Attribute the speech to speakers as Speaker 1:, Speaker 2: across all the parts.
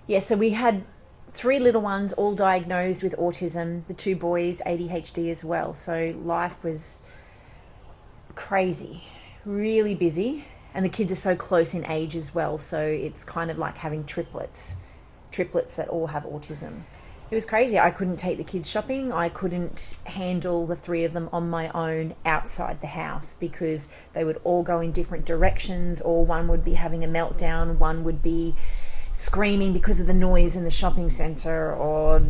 Speaker 1: Yeah, so we had 3 little ones all diagnosed with autism, the 2 boys ADHD as well. So life was crazy, really busy, and the kids are so close in age as well, so it's kind of like having triplets that all have autism. It was crazy. I couldn't take the kids shopping. I couldn't handle the 3 of them on my own outside the house because they would all go in different directions, or one would be having a meltdown, one would be screaming because of the noise in the shopping centre, or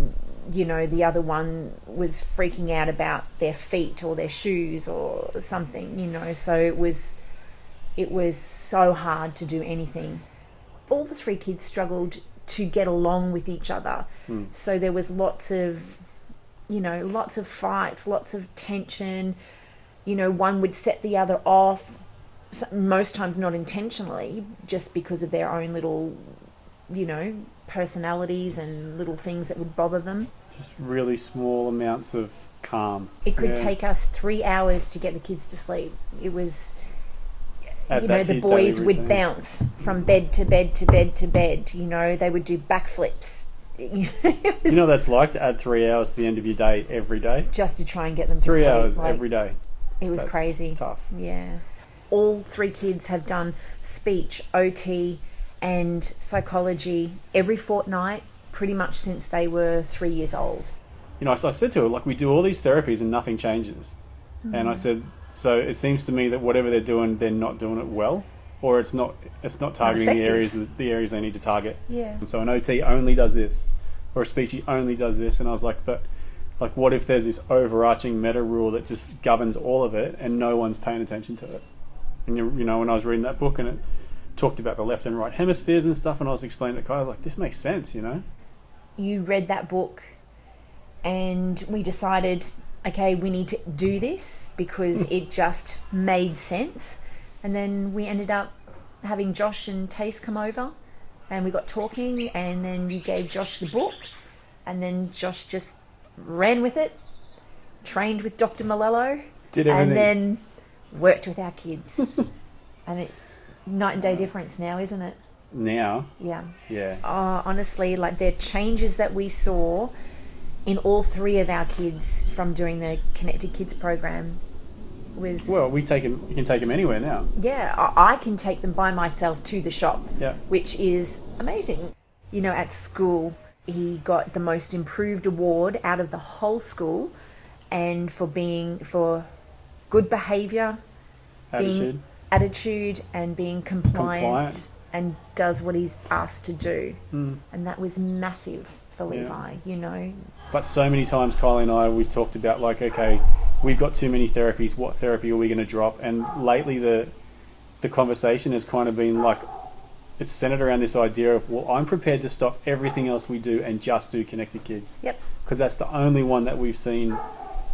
Speaker 1: the other one was freaking out about their feet or their shoes or something, so it was so hard to do anything. All the 3 kids struggled to get along with each other. So there was lots of fights, lots of tension. One would set the other off, most times not intentionally, just because of their own little personalities and little things that would bother them.
Speaker 2: Just really small amounts of calm.
Speaker 1: It could take us 3 hours to get the kids to sleep. It was, the boys would bounce from bed to bed to bed to bed. They would do backflips.
Speaker 2: Do you know what that's like, to add 3 hours to the end of your day every day?
Speaker 1: Just to try and get them to sleep.
Speaker 2: 3 hours every day.
Speaker 1: It was crazy.
Speaker 2: Tough.
Speaker 1: Yeah. All 3 kids have done speech, OT, and psychology every fortnight, pretty much since they were 3 years old.
Speaker 2: I said to her, we do all these therapies and nothing changes. And I said, so it seems to me that whatever they're doing, they're not doing it well, or it's not targeting the areas they need to target.
Speaker 1: Yeah.
Speaker 2: And so an OT only does this, or a speechy only does this. And I was like, but what if there's this overarching meta rule that just governs all of it and no one's paying attention to it? And when I was reading that book and it talked about the left and right hemispheres and stuff, and I was explaining to Kai, I was like, this makes sense,
Speaker 1: You read that book and we decided, okay, we need to do this because it just made sense. And then we ended up having Josh and Tace come over and we got talking, and then you gave Josh the book, and then Josh just ran with it, trained with Dr. Malello,
Speaker 2: did everything,
Speaker 1: and then worked with our kids. And it night and day difference now, isn't it?
Speaker 2: Now?
Speaker 1: Yeah.
Speaker 2: Yeah.
Speaker 1: Honestly, the changes that we saw in all 3 of our kids from doing the Connected Kidz program was...
Speaker 2: Well, you can take them anywhere now.
Speaker 1: Yeah, I can take them by myself to the shop,
Speaker 2: yeah,
Speaker 1: which is amazing. At school, he got the most improved award out of the whole school, and for good behaviour, attitude and being compliant and does what he's asked to do. And that was massive for Levi,
Speaker 2: But so many times Kylie and I, we've talked about okay, we've got too many therapies, what therapy are we going to drop? And lately the conversation has kind of been it's centered around this idea of, well, I'm prepared to stop everything else we do and just do Connected Kidz.
Speaker 1: Yep.
Speaker 2: Because that's the only one that we've seen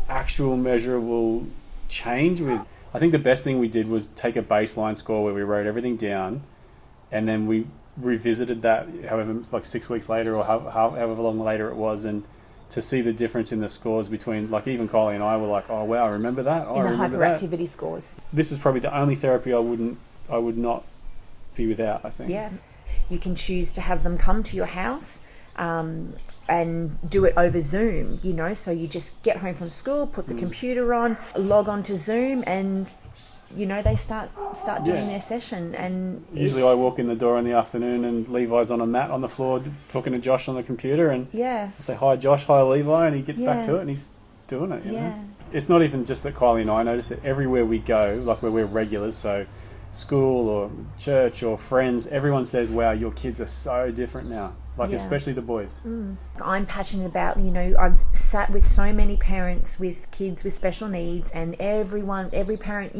Speaker 2: actual measurable change with. I think the best thing we did was take a baseline score where we wrote everything down, and then we revisited that, however, 6 weeks later or however long later it was, and to see the difference in the scores between, even Kylie and I were like, oh wow, I remember that.
Speaker 1: In the hyperactivity scores.
Speaker 2: This is probably the only therapy I would not be without, I think.
Speaker 1: Yeah. You can choose to have them come to your house, and do it over Zoom, so you just get home from school, put the computer on, log on to Zoom, and they start doing their session. And
Speaker 2: usually I walk in the door in the afternoon and Levi's on a mat on the floor talking to Josh on the computer, and I say, hi Josh, hi Levi, and he gets back to it and he's doing it, you know. It's not even just that Kylie and I notice it. Everywhere we go, where we're regulars, so school or church or friends, everyone says, wow, your kids are so different now, especially the boys.
Speaker 1: I'm passionate about, I've sat with so many parents with kids with special needs, and every parent,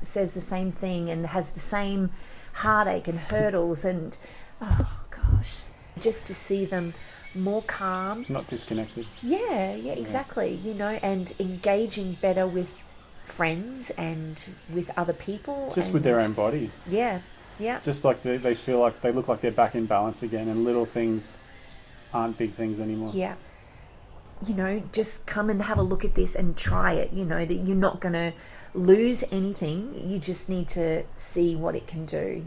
Speaker 1: says the same thing and has the same heartache and hurdles, and oh gosh, just to see them more calm,
Speaker 2: not disconnected.
Speaker 1: Yeah, exactly. And engaging better with friends and with other people,
Speaker 2: just with their own body. Just they feel like they look like they're back in balance again, and little things aren't big things anymore.
Speaker 1: Just come and have a look at this and try it. That you're not going to lose anything, you just need to see what it can do.